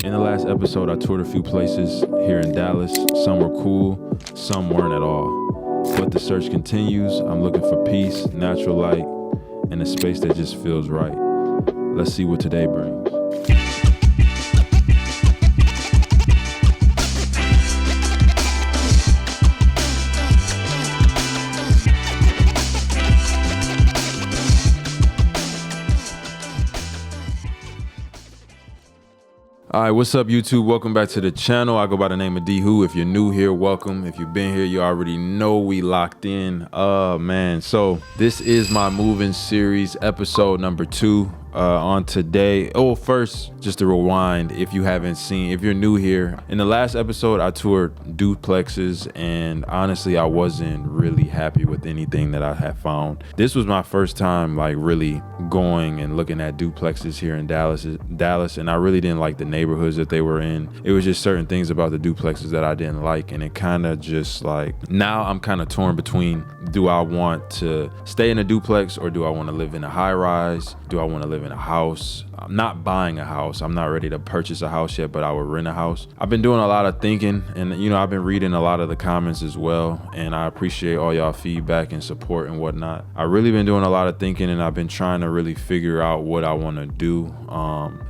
In the last episode, I toured a few places here in Dallas. Some were cool, some weren't at all. But the search continues. I'm looking for peace, natural light, and a space that just feels right. Let's see what today brings. All right, what's up, YouTube? Welcome back to the channel. I go by the name of Who. If you're new here, welcome. If you've been here, you already know we locked in. Man, so this is my moving series, episode number 2. On today, first, just to rewind, if you're new here, in the last episode I toured duplexes, and honestly I wasn't really happy with anything that I had found. This was my first time like really going and looking at duplexes here in Dallas, and I really didn't like the neighborhoods that they were in. It was just certain things about the duplexes that I didn't like, and it kind of just like, now I'm kind of torn between, do I want to stay in a duplex or do I want to live in a high rise? Do I want to live in a house? I'm not buying a house. I'm not ready to purchase a house yet, but I would rent a house. I've been doing a lot of thinking, and I've been reading a lot of the comments as well, and I appreciate all y'all feedback and support and whatnot. I've really been doing a lot of thinking, and I've been trying to really figure out what I want to do.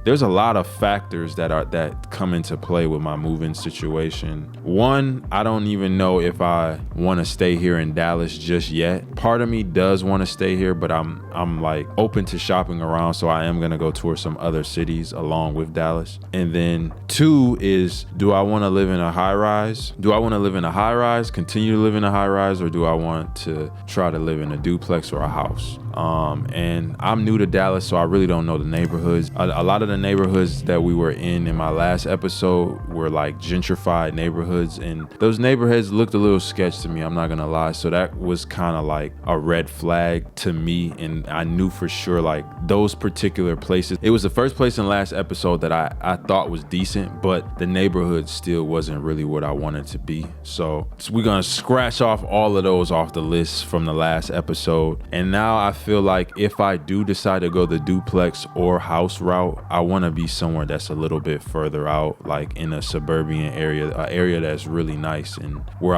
There's a lot of factors that come into play with my moving situation. One, I don't even know if I want to stay here in Dallas just yet. Part of me does want to stay here, but I'm like open to shopping around, so I am gonna go tour some other cities along with Dallas. And then 2 is, do I want to live in a high rise? Do I want to live in a high rise, continue to live in a high rise, or do I want to try to live in a duplex or a house? And I'm new to Dallas, so I really don't know the neighborhoods. A lot of the neighborhoods that we were in my last episode were like gentrified neighborhoods, and those neighborhoods looked a little sketch to me, I'm not gonna lie. So that was kind of like a red flag to me, and I knew for sure like those particular places. It was the first place in the last episode that I thought was decent, but the neighborhood still wasn't really what I wanted to be. So we're gonna scratch off all of those off the list from the last episode. And now I feel like if I do decide to go the duplex or house route, I want to be somewhere that's a little bit further out, like in a suburban area, an area that's really nice, and where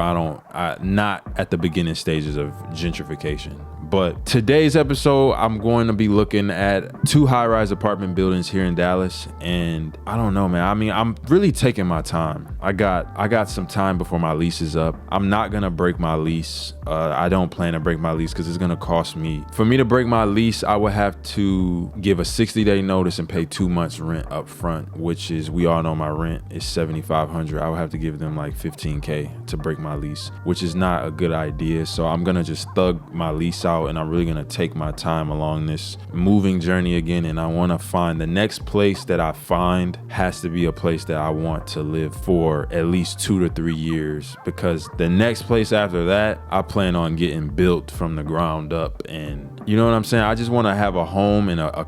not at the beginning stages of gentrification. But today's episode, I'm going to be looking at 2 high-rise apartment buildings here in Dallas, and I don't know, man. I mean, I'm really taking my time. I got some time before my lease is up. I'm not gonna break my lease. I don't plan to break my lease because it's gonna cost me. For me to break my lease, I would have to give a 60-day notice and pay 2 months rent up front, which is, we all know my rent is $7,500. I would have to give them like $15K to break my lease, which is not a good idea. So I'm gonna just thug my lease out, and I'm really gonna take my time along this moving journey again. And I want to find the next place that I find has to be a place that I want to live for at least 2 to 3 years, because the next place after that, I plan on getting built from the ground up. And you know what I'm saying? I just want to have a home and a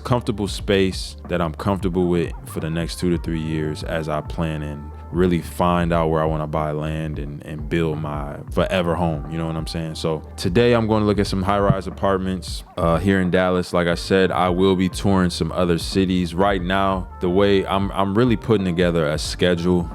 comfortable space that I'm comfortable with for the next 2 to 3 years as I plan and really find out where I want to buy land and build my forever home. You know what I'm saying? So today I'm going to look at some high-rise apartments here in Dallas. Like I said, I will be touring some other cities. Right now, the way I'm really putting together a schedule.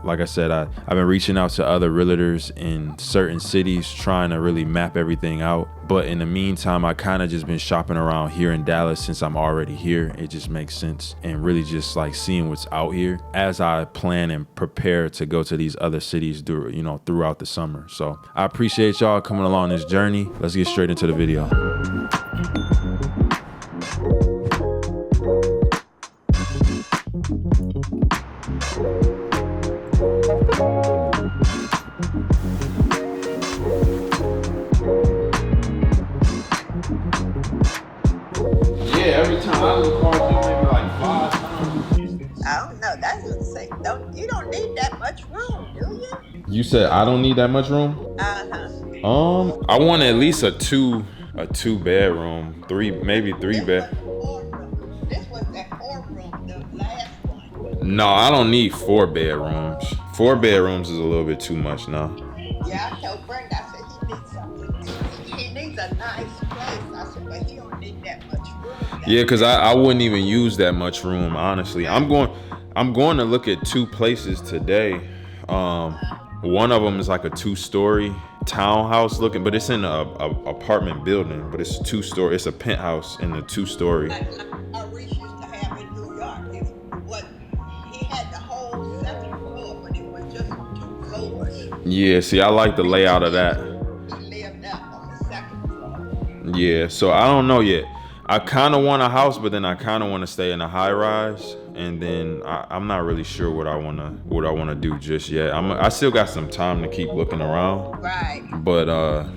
Like I said, I've been reaching out to other realtors in certain cities, trying to really map everything out. But in the meantime, I kind of just been shopping around here in Dallas since I'm already here. It just makes sense, and really just like seeing what's out here as I plan and prepare to go to these other cities throughout the summer. So I appreciate y'all coming along this journey. Let's get straight into the video. Every time I look hard, maybe like 5 times. I don't know. That's what I'm saying. You don't need that much room, do you? You said I don't need that much room? I want at least a two bedroom, maybe three bed. This was that 4-room, the last one. No, I don't need 4 bedrooms. 4 bedrooms is a little bit too much now. Yeah, I told Brenda, I said he needs something. He needs a nice place. I said, but he don't need that much room. Yeah, because I wouldn't even use that much room, honestly. I'm going to look at 2 places today. One of them is like a 2-story townhouse looking, but it's in a apartment building, but it's 2-story. It's a penthouse in the 2-story. Like Reese used to have in New York. He had the whole second floor, but it was just 2 floors. Yeah, see, I like the layout of that. He lived up on the second floor. Yeah, so I don't know yet. I kind of want a house, but then I kind of want to stay in a high rise, and then I'm not really sure what I wanna do just yet. I still got some time to keep looking around, Right. but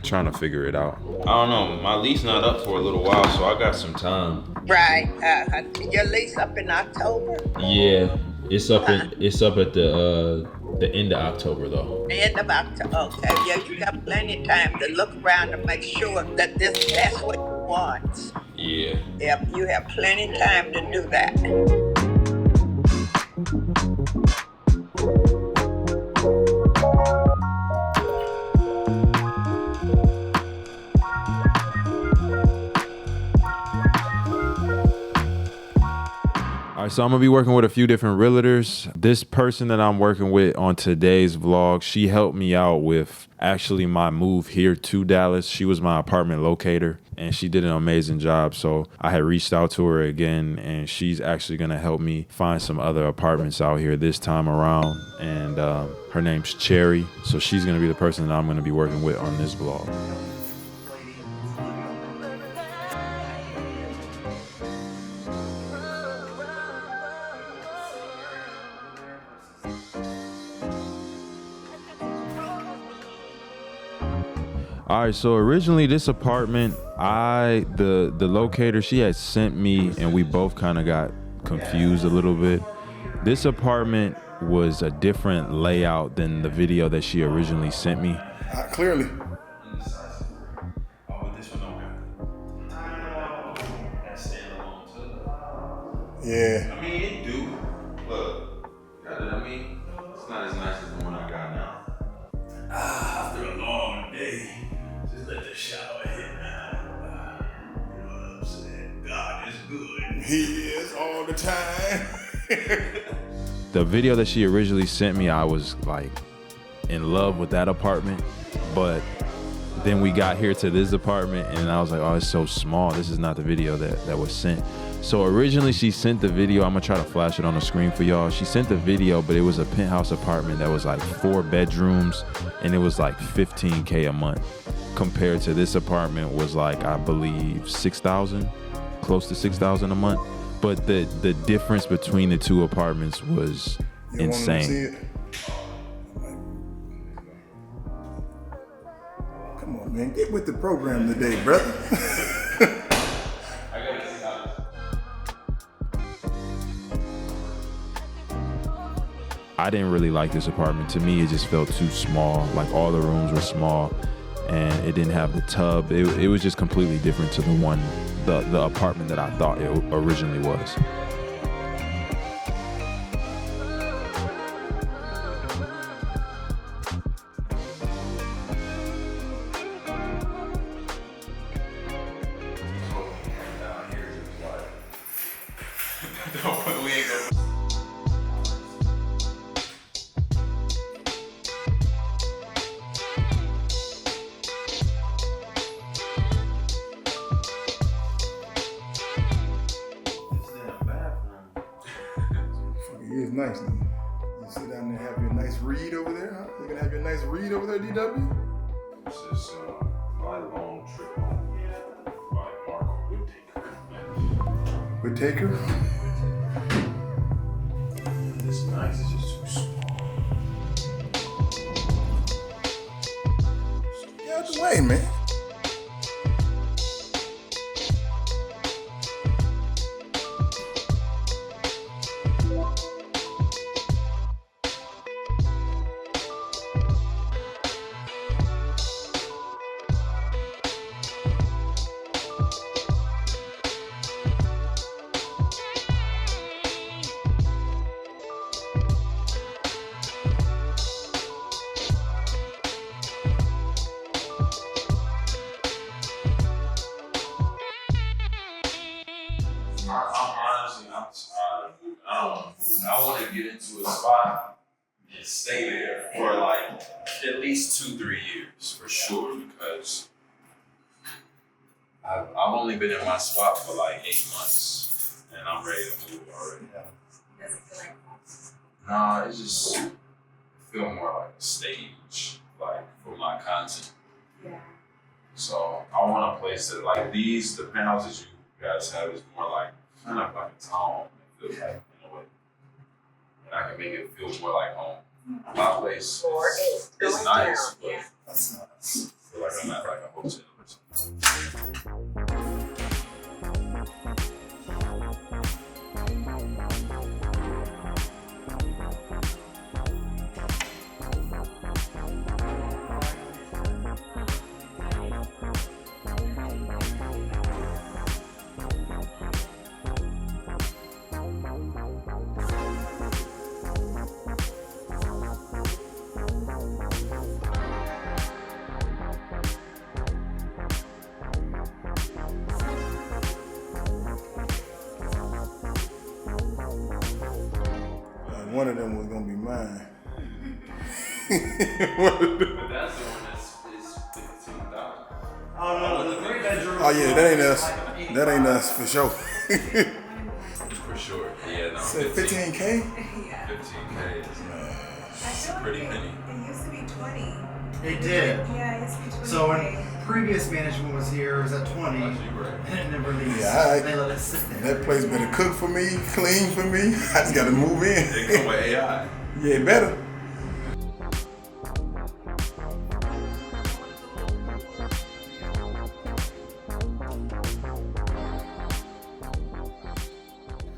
trying to figure it out. I don't know. My lease not up for a little while, so I got some time. Right. Your lease up in October? Yeah, it's up at the end of October though. End of October. Okay. Yeah, you got plenty of time to look around and make sure that that's what you want. Yeah. Yep, you have plenty of time to do that. All right, so I'm gonna be working with a few different realtors. This person that I'm working with on today's vlog, she helped me out with actually my move here to Dallas. She was my apartment locator and she did an amazing job. So I had reached out to her again and she's actually gonna help me find some other apartments out here this time around. And her name's Cherry. So she's gonna be the person that I'm gonna be working with on this vlog. All right, so originally this apartment, the locator, she had sent me and we both kind of got confused a little bit. This apartment was a different layout than the video that she originally sent me. Clearly. Yeah. I mean, it do. Look, I mean, it's not as nice as the one I got now. After a long day, just let the shower hit now. You know what I'm saying? God is good. He is all the time. The video that she originally sent me, I was like in love with that apartment, but then we got here to this apartment and I was like, oh, it's so small. This is not the video that was sent. So originally she sent the video. I'm gonna try to flash it on the screen for y'all. She sent the video, but it was a penthouse apartment that was like 4 bedrooms and it was like $15K a month, compared to this apartment was like, I believe 6,000, close to 6,000 a month. But the difference between the 2 apartments was insane. Come on, man, get with the program today, brother. I didn't really like this apartment. To me, it just felt too small. Like all the rooms were small and it didn't have the tub. It was just completely different to the apartment that I thought it originally was. It is nice, man. You sit down there and have your nice read over there, huh? You gonna have your nice read over there, DW? This is my long trip home by Mark Whittaker. Whittaker? This is nice, it's just too small. Get out the way, man. to a spot and stay there for like at least 2-3 years for sure, because I've only been in my spot for like 8 months and I'm ready to move already. Does it feel like home? Nah, it just feel more like a stage, like for my content. Yeah. So I want a place that like these, the penthouses you guys have is more like kind of like a town. It feels like in a way, and I can make it feel more like home. My place is nice, but Yeah. That's nice. I feel like I'm at like a hotel or something. One of them was gonna be mine. But that's the one that's $15,000. Oh no, the 3-bedroom. Oh yeah, that ain't us. That ain't us for sure. For sure. Yeah, no. Said 15K? Yeah. 15K is I feel like pretty penny. It used to be 20. It did. Yeah, it used to be 20. So when previous management was here, it was at 20, Actually, right. and it never leaves. Yeah, alright. They let it sit there. That place better cook for me, clean for me. I just gotta move They in. come with AI. Yeah, it better.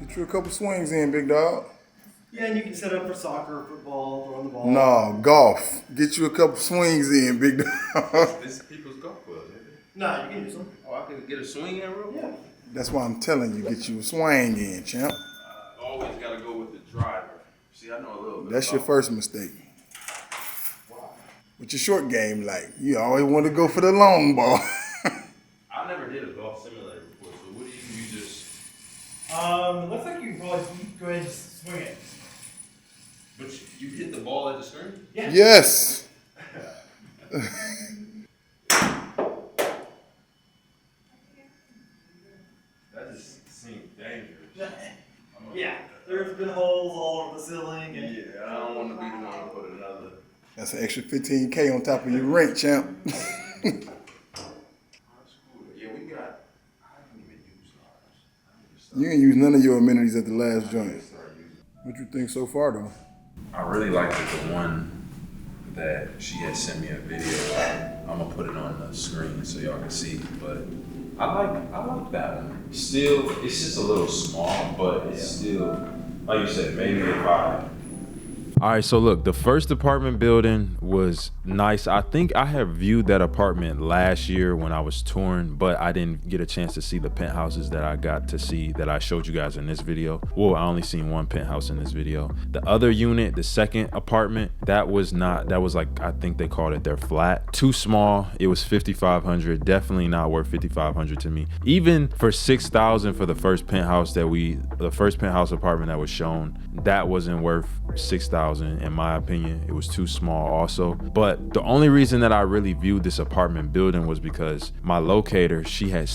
Get you a couple swings in, big dog. Yeah, and you can set up for soccer, football, throwing the ball. No, golf. Get you a couple swings in, big dog. This is people's golf club, isn't it? No, you can use them. Oh, I can get a swing in real quick? Yeah. That's why I'm telling you, get you a swing in, champ. Always gotta go with the driver. See, I know a little bit. That's your about- first mistake. With your short game, like, you always want to go for the long ball. I never did a golf simulator before, so what do you just? Looks like you can probably go ahead and just swing it. But you hit the ball at the screen? Yeah. Yes. That just seems dangerous. Yeah. There's been holes all over the ceiling. And Yeah, I don't want to be the one to put another. That's an extra 15K on top of your rent, champ. That's cool. Yeah, we got. I haven't even used ours. You ain't use none of your amenities at the last joint. What you think so far, though? I really liked the one that she had sent me a video of. I'm gonna put it on the screen so y'all can see. But I like that one. Still, it's just a little small, but it's still, like you said, maybe if I. All right, so look, the first apartment building was nice. I think I had viewed that apartment last year when I was touring, but I didn't get a chance to see the penthouses that I got to see that I showed you guys in this video. Well, I only seen one penthouse in this video. The other unit, the second apartment, that was like, I think they called it their flat. Too small. It was $5,500. Definitely not worth $5,500 to me. Even for $6,000 for the first penthouse apartment that was shown, that wasn't worth $6,000 in my opinion. It was too small also. But the only reason that I really viewed this apartment building was because my locator, she had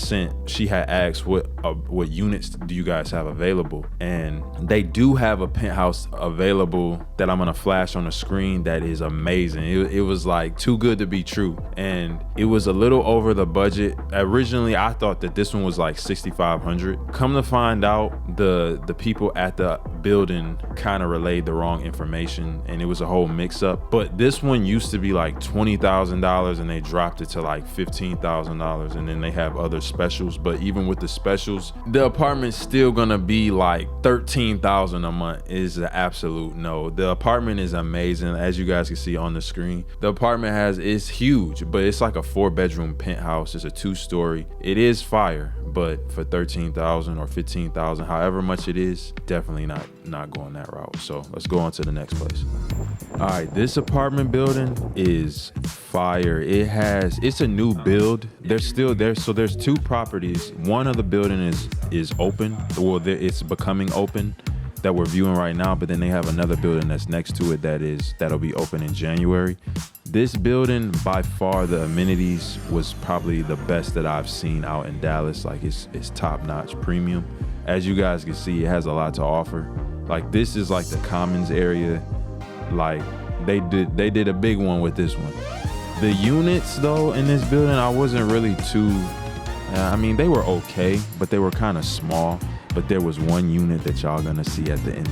asked what units do you guys have available, and they do have a penthouse available that I'm gonna flash on the screen that is amazing. It was like too good to be true, and it was a little over the budget. Originally I thought that this one was like $6,500. Come to find out, the people at the building kind of relayed the wrong information and it was a whole mix-up. But this one used to be like $20,000 and they dropped it to like $15,000, and then they have other specials. But even with the specials, the apartment's still gonna be like $13,000 a month. Is an absolute no. The apartment is amazing, as you guys can see on the screen. The apartment is huge, but it's like a 4-bedroom penthouse. It's a 2-story. It is fire, but for $13,000 or $15,000, however much it is, definitely not going that route. So let's go on to the next place. All right, this apartment building is fire. It's a new build. They're still there. So there's 2 properties. One of the building is open. Well, it's becoming open, that we're viewing right now, but then they have another building that's next to it that'll be open in January. This building, by far, the amenities was probably the best that I've seen out in Dallas. Like it's top-notch premium. As you guys can see, it has a lot to offer. Like this is like the commons area. Like they did a big one with this one. The units though in this building, I wasn't really too, I mean, they were okay, but they were kind of small. But there was one unit that y'all gonna see at the end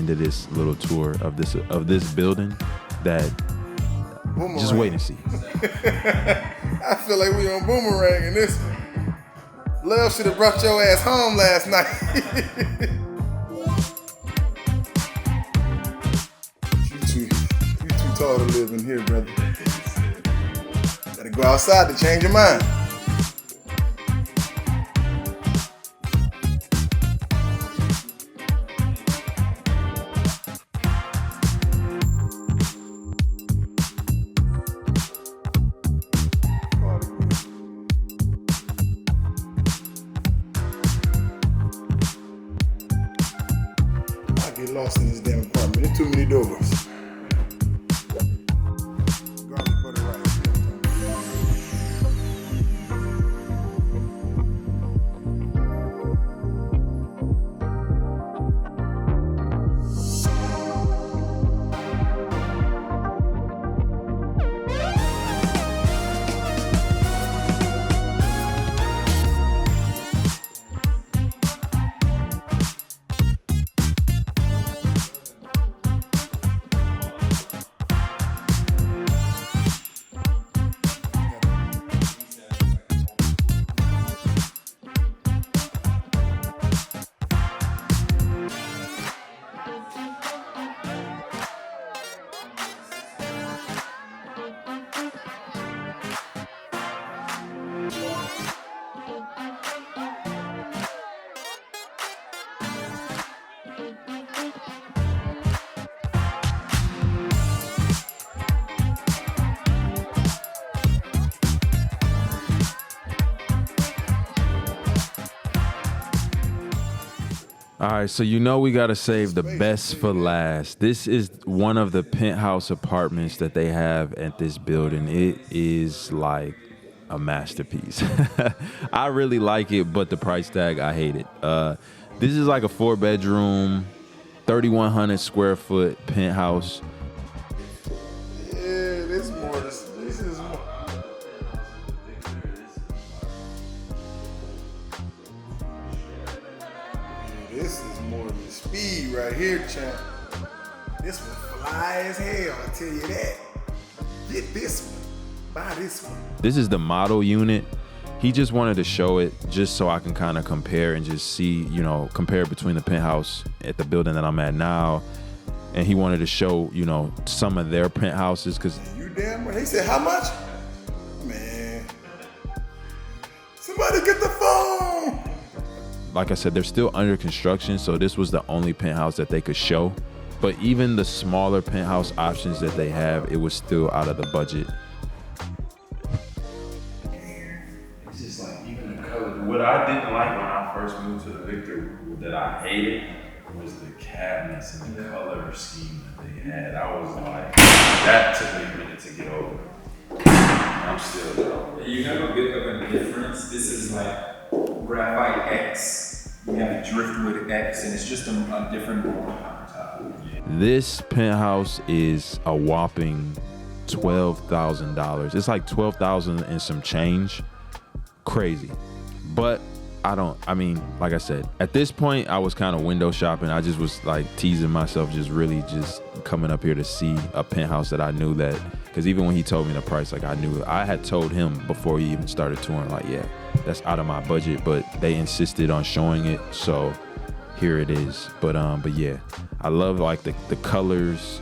of this little tour of this building that Boomerang. just wait and see. I feel like we on Boomerang in this one. Love should have brought your ass home last night. you too tall to live in here, brother. Gotta go outside to change your mind. Get lost in this damn apartment. There's too many doors. Garlic butter rice. All right, so you know we gotta save the best for last. This is one of the penthouse apartments that they have at this building. It is like a masterpiece. I really like it, but the price tag, I hate it. This is like a 4-bedroom, 3,100 square foot penthouse. Yeah, this is more. This is more than the speed right here, champ. This one fly as hell, I tell you that. Get this one. Buy this one. This is the model unit. He just wanted to show it just so I can kind of compare and just see, you know, compare between the penthouse at the building that I'm at now. And he wanted to show, you know, some of their penthouses because You damn right. He said, how much? Man. Somebody get the phone. like I said, they're still under construction, so this was the only penthouse that they could show. But even the smaller penthouse options that they have, it was still out of the budget. It's just like even the color. What I didn't like when I first moved to the Victor, that I hated, was the cabinets and the color scheme that they had. I was like, that took me a minute to get over. I'm still there. You have a bit of a difference. This is like Graphite X. You have Driftwood X, and it's just a different countertop. This penthouse is a whopping $12,000. It's like $12,000 and some change. Crazy. But I mean, like I said, at this point, I was kind of window shopping. I just was like teasing myself, just really just coming up here to see a penthouse that I knew that, because even when he told me the price, like I knew, I had told him before he even started touring, like, yeah, that's out of my budget, but they insisted on showing it. So here it is. But yeah, I love like the colors.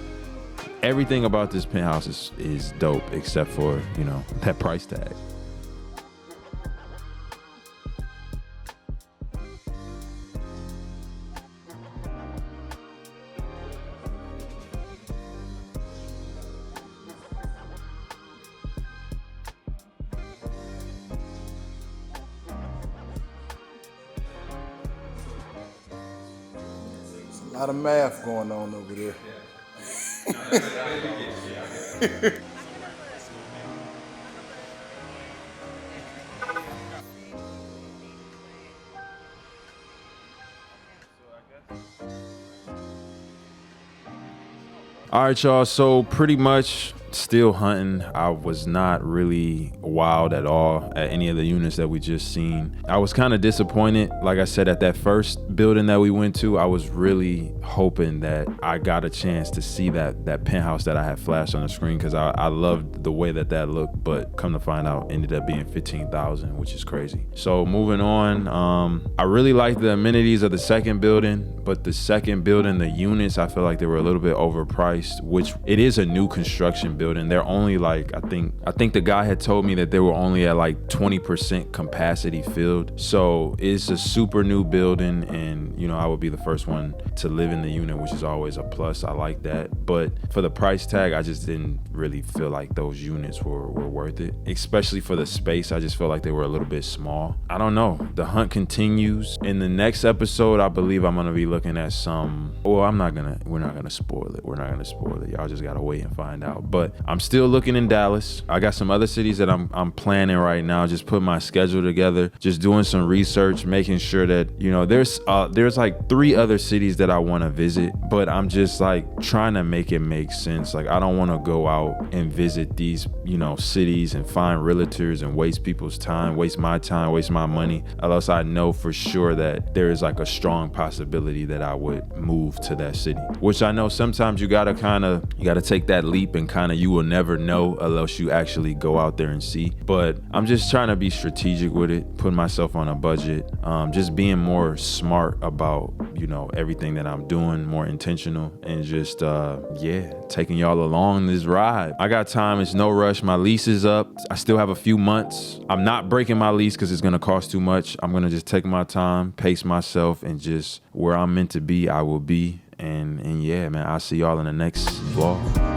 Everything about this penthouse is dope, except for, you know, that price tag. A lot of math going on over there. All right, y'all. So pretty much still hunting. I was not really wowed at all at any of the units that we just seen. I was kind of disappointed. Like I said, at that first building that we went to, I was really hoping that I got a chance to see that penthouse that I had flashed on the screen, because I loved the way that looked, but come to find out ended up being 15,000, which is crazy. So moving on, I really liked the amenities of the second building, but the second building, the units, I feel like they were a little bit overpriced, which it is a new construction building. They're only like, I think the guy had told me that they were only at like 20% capacity filled. So it's a super new building, and you know, I would be the first one to live in the unit, which is always a plus. I like that. But for the price tag, I just didn't really feel like those units were worth it, especially for the space. I just felt like they were a little bit small. I don't know. The hunt continues. In the next episode, I believe I'm gonna be looking at some, well, we're not gonna spoil it. We're not gonna spoil it. Y'all just gotta wait and find out. But I'm still looking in Dallas. I got some other cities that I'm planning right now, just putting my schedule together, just doing some research, making sure that, you know, there's like 3 other cities that I want to visit, but I'm just like trying to make it make sense. Like, I don't want to go out and visit these, you know, cities and find realtors and waste people's time, waste my money, unless I know for sure that there is like a strong possibility that I would move to that city, which I know sometimes you gotta take that leap, and kind of you will never know unless you actually go out there and see. But I'm just trying to be strategic with it, putting myself on a budget, just being more smart about, you know, everything that I'm doing, more intentional, and just taking y'all along this ride. I got time. It's no rush. My lease is up. I still have a few months. I'm not breaking my lease because it's gonna cost too much. I'm gonna just take my time, pace myself, and just where I'm meant to be, I will be. And yeah, man, I'll see y'all in the next vlog.